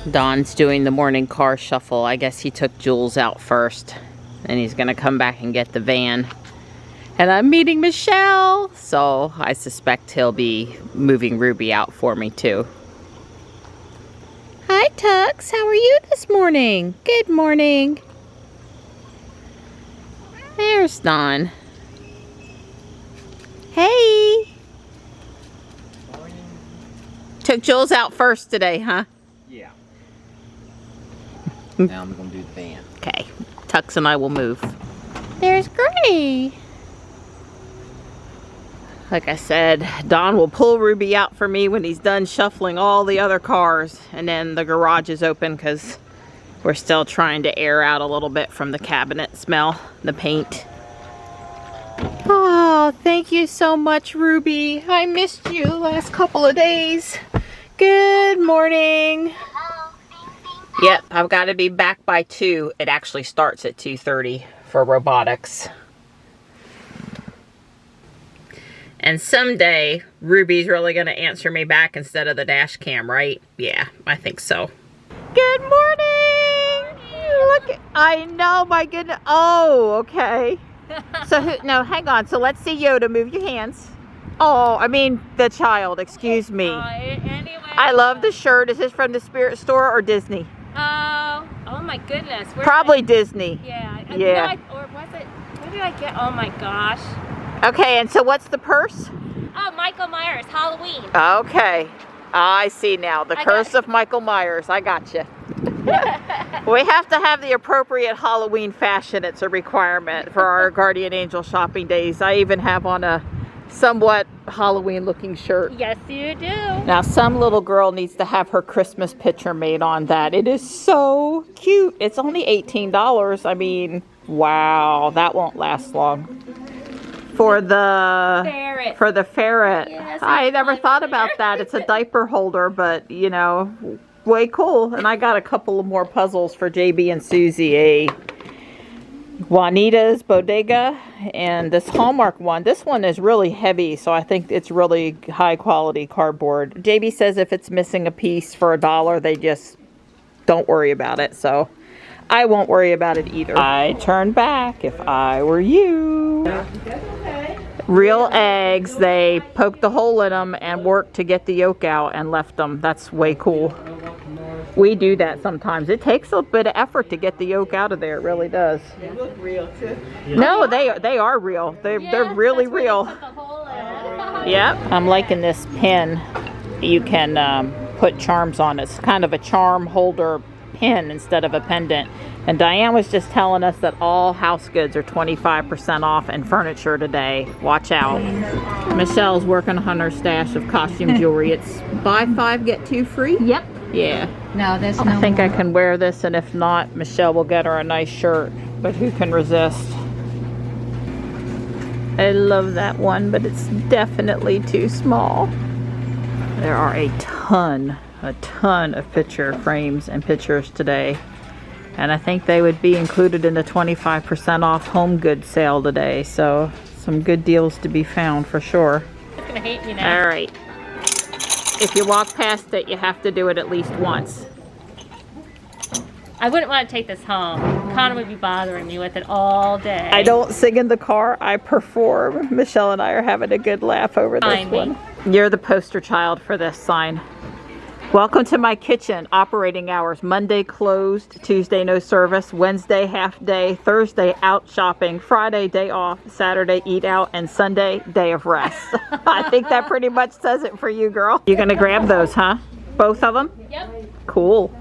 Don's doing the morning car shuffle. I guess he took Jules out first, and he's gonna come back and get the van. And I'm meeting Michelle, so I suspect he'll be moving Ruby out for me too. Hi Tux, how are you this morning? Good morning. There's Don. Hey. Morning. Took Jules out first today, huh? Yeah. Now I'm gonna do the van. Okay, Tux and I will move. There's Gray. Like I said, Don will pull Ruby out for me when he's done shuffling all the other cars, and then the garage is open because we're still trying to air out a little bit from the cabinet smell, the paint. Oh, thank you so much, Ruby. I missed you the last couple of days. Good morning. Yep, I've got to be back by 2. It actually starts at 2:30 for robotics. And someday, Ruby's really going to answer me back instead of the dash cam, right? Yeah, I think so. Good morning! Look, I know, my goodness. Oh, okay. So, no, hang on. So let's see Yoda. Move your hands. Oh, I mean the child. Excuse me. Anyway, I love the shirt. Is this from the Spirit Store or Disney? Oh my goodness. Probably Disney. Yeah. Yeah. No, or was it? Where did I get? Oh my gosh. Okay, and so what's the purse? Oh, Michael Myers, Halloween. Okay. I see now. The Curse of Michael Myers. I gotcha. We have to have the appropriate Halloween fashion. It's a requirement for our Guardian Angel shopping days. I even have on a somewhat Halloween looking shirt. Yes, you do. Now, some little girl needs to have her Christmas picture made on that. It is so cute. It's only $18. I mean, wow, that won't last long. For the ferret. For the ferret. Yes, I never thought about that. It's a diaper holder, but you know, way cool. And I got a couple of more puzzles for JB and Susie. A Juanita's Bodega and this Hallmark one. This one is really heavy, so I think it's really high quality cardboard. JB says if it's missing a piece for $1, they just don't worry about it. So I won't worry about it either. I turn back if I were you. Real eggs. They poked the hole in them and worked to get the yolk out and left them. That's way cool. We do that sometimes. It takes a bit of effort to get the yolk out of there. It really does. They look real too. No, they are real. They're really real. Yep. I'm liking this pin. You can put charms on. It's kind of a charm holder pin instead of a pendant. And Diane was just telling us that all house goods are 25% off and furniture today. Watch out. Michelle's working on her stash of costume jewelry. It's buy 5, get 2 free? Yep. Yeah. No, there's I think I can wear this, and if not, Michelle will get her a nice shirt. But who can resist? I love that one, but it's definitely too small. There are a ton of picture frames and pictures today. And I think they would be included in the 25% off home goods sale today. So some good deals to be found for sure. It's gonna hate me now. All right. If you walk past it, you have to do it at least once. I wouldn't want to take this home. Connor would be bothering me with it all day. I don't sing in the car, I perform. Michelle and I are having a good laugh over this one. You're the poster child for this sign. Welcome to my kitchen. Operating hours: Monday closed, Tuesday no service, Wednesday half day, Thursday out shopping, Friday day off, Saturday eat out, and Sunday day of rest. I think that pretty much says it for you, girl. You're gonna grab those, huh? Both of them? Yep. Cool.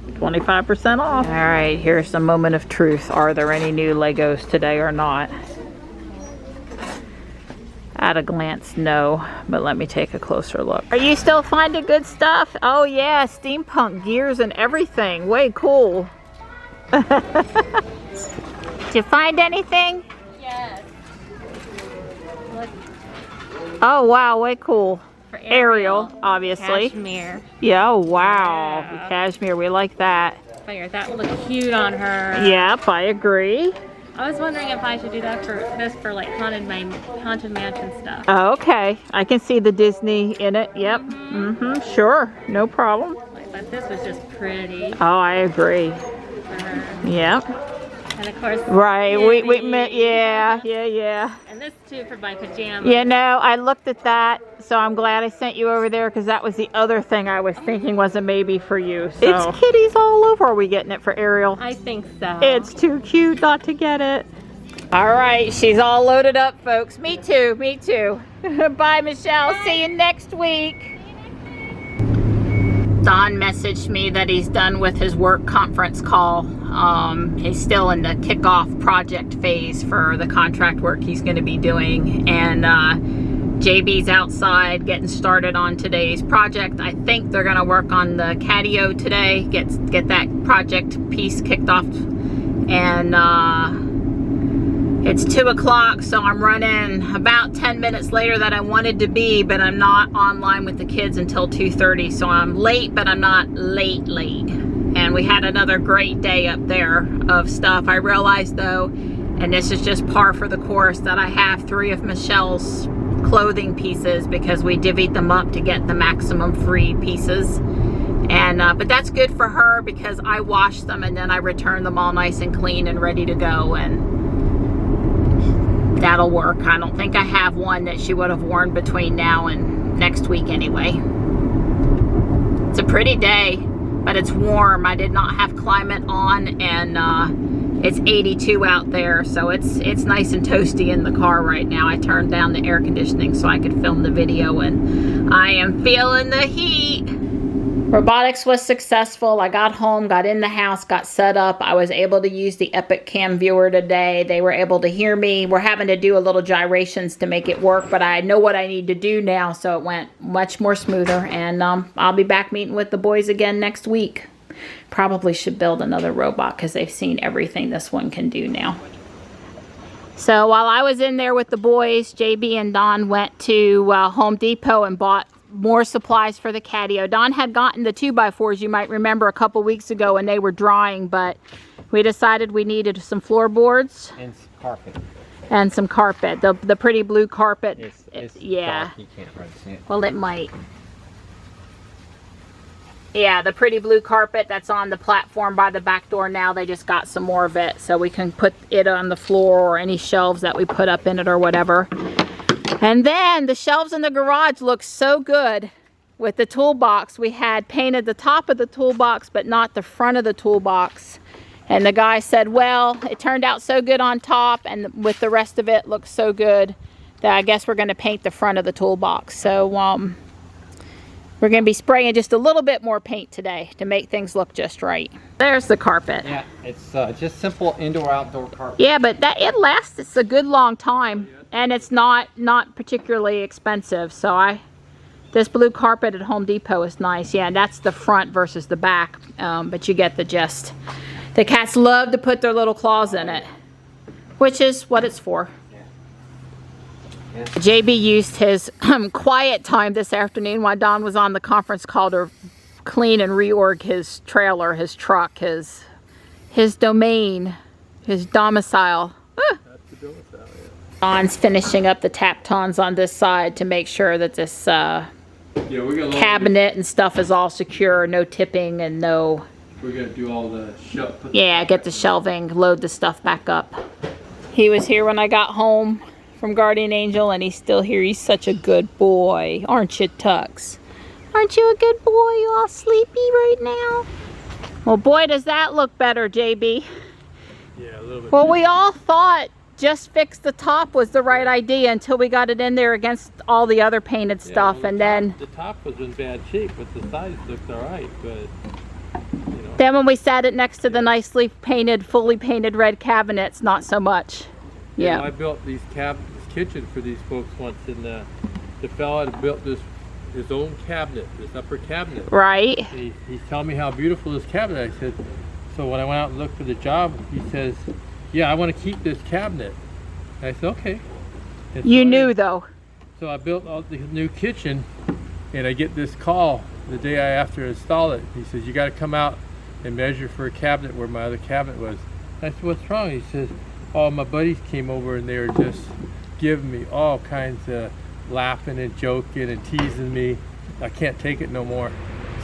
25% off. All right, here's the moment of truth. Are there any new Legos today or not? At a glance, no, but let me take a closer look. Are you still finding good stuff? Oh yeah, steampunk gears and everything. Way cool. Did you find anything? Yes. Look, Oh wow, way cool. for Ariel, obviously. Cashmere. Yeah, oh wow. Yeah. Cashmere, we like that. Figured that would look cute on her. Yep, I agree. I was wondering if I should do that for like haunted mansion stuff. Oh, okay, I can see the Disney in it. Yep. Sure, no problem. But this was just pretty Oh, I agree. for her. Yep. And of course, Right. We Disney. meant yeah. And this too for my pajamas. You know, I looked at that, so I'm glad I sent you over there because that was the other thing I was thinking was a maybe for you. So. It's kitties all over. Are we getting it for Ariel? I think so. It's too cute not to get it. All right, she's all loaded up, folks. Me too, me too. Bye, Michelle. See you next week. Don messaged me that he's done with his work conference call. He's still in the kickoff project phase for the contract work he's going to be doing. And JB's outside getting started on today's project. I think they're going to work on the catio today, get that project piece kicked off. And it's 2 o'clock, so I'm running about 10 minutes later than I wanted to be, but I'm not online with the kids until 2:30, so I'm late, but I'm not late. And we had another great day up there of stuff. I realized though, and this is just par for the course, that I have 3 of Michelle's clothing pieces because we divvied them up to get the maximum free pieces. And but that's good for her because I wash them and then I return them all nice and clean and ready to go, and that'll work. I don't think I have one that she would have worn between now and next week anyway. It's a pretty day, but it's warm. I did not have climate on, and it's 82 out there, so it's nice and toasty in the car right now. I turned down the air conditioning so I could film the video, and I am feeling the heat. Robotics was successful. I got home, got in the house, got set up. I was able to use the Epic Cam viewer today. They were able to hear me. We're having to do a little gyrations to make it work, but I know what I need to do now, so it went much more smoother. And I'll be back meeting with the boys again next week. Probably should build another robot because they've seen everything this one can do now. So while I was in there with the boys, JB and Don went to Home Depot and bought more supplies for the catio. Don had gotten the 2x4s, you might remember, a couple weeks ago, and they were drying, but we decided we needed some floorboards And some carpet. and some carpet. The pretty blue carpet. It's yeah. dark. You can't really see it. Well, it might. Yeah, the pretty blue carpet that's on the platform by the back door now, they just got some more of it so we can put it on the floor or any shelves that we put up in it or whatever. And then the shelves in the garage look so good with the toolbox. We had painted the top of the toolbox, but not the front of the toolbox. And the guy said, well, it turned out so good on top, and with the rest of it looks so good that I guess we're going to paint the front of the toolbox. So we're going to be spraying just a little bit more paint today to make things look just right. There's the carpet. Yeah, it's just simple indoor-outdoor carpet. Yeah, but it lasts. It's a good long time. And it's not particularly expensive. So this blue carpet at Home Depot is nice. Yeah, and that's the front versus the back. But you get the gist. The cats love to put their little claws in it, which is what it's for. Yeah. JB used his quiet time this afternoon while Don was on the conference call to clean and reorg his trailer, his truck, his domain, his domicile. Ah. Don's finishing up the taptons on this side to make sure that this cabinet and stuff is all secure, no tipping and no... We're going to do all the yeah, get the shelving, load the stuff back up. He was here when I got home from Guardian Angel, and he's still here. He's such a good boy. Aren't you, Tux? Aren't you a good boy? You all sleepy right now? Well, boy, does that look better, JB. Yeah, a little bit. Well, we all thought just fix the top was the right idea until we got it in there against all the other painted stuff, well, and then... The top was in bad shape, but the sides looked alright, but... You know. Then when we sat it next to the nicely painted, fully painted red cabinets, not so much. You know, Yeah. I built this kitchen for these folks once, and the fella had built his own cabinet, this upper cabinet. Right. And he's telling me how beautiful this cabinet. I said, so when I went out and looked for the job, he says, yeah, I want to keep this cabinet. And I said, okay. And You so knew though. So I built the new kitchen, and I get this call the day after I install it. He says, you got to come out and measure for a cabinet where my other cabinet was. I said, what's wrong? He says, oh, my buddies came over and they were just giving me all kinds of laughing and joking and teasing me. I can't take it no more.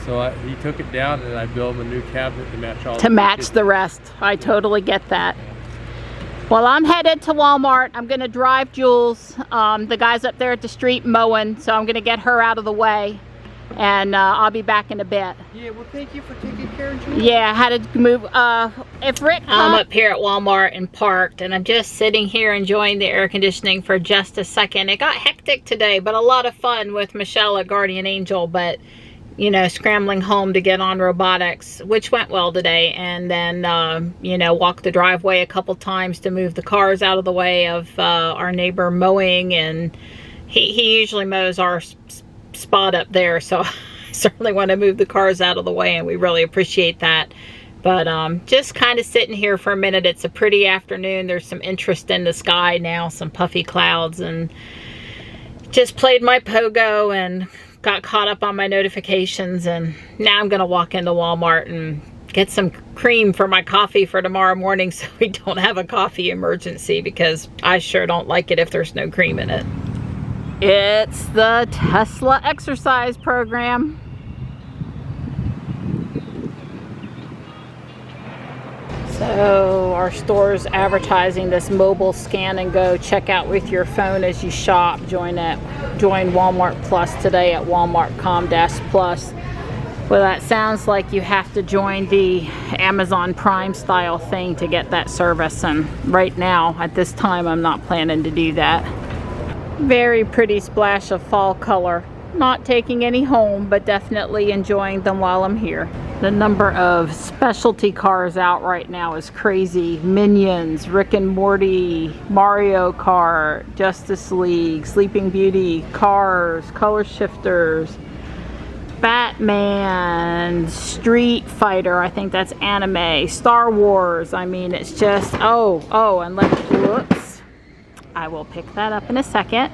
So he took it down, and I built him a new cabinet to match all To match the rest. I totally get that. Well, I'm headed to Walmart. I'm going to drive Jules. The guy's up there at the street mowing, so I'm going to get her out of the way. And I'll be back in a bit. Yeah, well, thank you for taking care of Jules. Yeah, I had to move. If Rick I'm up here at Walmart and parked, and I'm just sitting here enjoying the air conditioning for just a second. It got hectic today, but a lot of fun with Michelle at Guardian Angel, but you know, scrambling home to get on Robotics, which went well today, and then you know, walked the driveway a couple times to move the cars out of the way of our neighbor mowing, and he usually mows our spot up there, so I certainly want to move the cars out of the way, and we really appreciate that. But just kind of sitting here for a minute. It's a pretty afternoon. There's some interest in the sky now, some puffy clouds, and just played my pogo and got caught up on my notifications, and now I'm gonna walk into Walmart and get some cream for my coffee for tomorrow morning, so we don't have a coffee emergency, because I sure don't like it if there's no cream in it. It's the Tesla exercise program. So our store's advertising this mobile scan and go checkout with your phone as you shop. Join Walmart Plus today at Walmart.com/plus. Well, that sounds like you have to join the Amazon Prime style thing to get that service, and right now at this time I'm not planning to do that. Very pretty splash of fall color. Not taking any home, but definitely enjoying them while I'm here. The number of specialty cars out right now is crazy. Minions, Rick and Morty, Mario Kart, Justice League, Sleeping Beauty, Cars, Color Shifters, Batman, Street Fighter, I think that's anime, Star Wars. I mean, it's just, and whoops. I will pick that up in a second.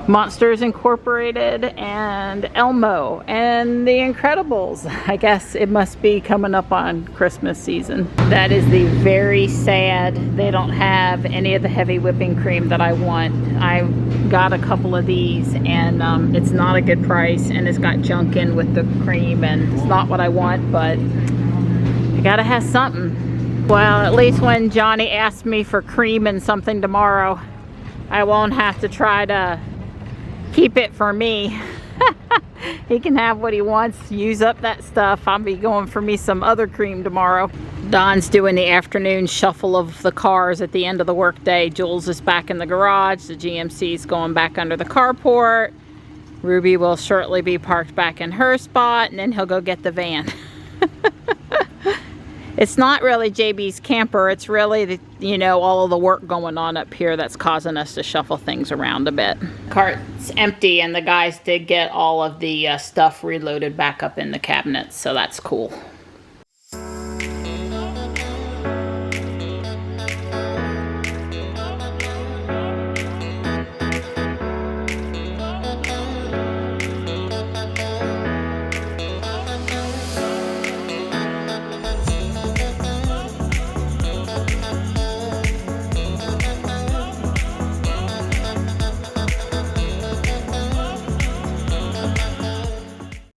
Monsters Incorporated and Elmo and The Incredibles. I guess it must be coming up on Christmas season. That is the very sad. They don't have any of the heavy whipping cream that I want. I got a couple of these, and it's not a good price, and it's got junk in with the cream, and it's not what I want, but I gotta have something. Well, at least when Johnny asks me for cream and something tomorrow, I won't have to try to keep it for me. He can have what he wants, use up that stuff. I'll be going for me some other cream tomorrow. Don's doing the afternoon shuffle of the cars at the end of the workday. Jules is back in the garage. The GMC's going back under the carport. Ruby will shortly be parked back in her spot, and then he'll go get the van. It's not really JB's camper. It's really, the, you know, all of the work going on up here that's causing us to shuffle things around a bit. Cart's empty, and the guys did get all of the stuff reloaded back up in the cabinets, so that's cool.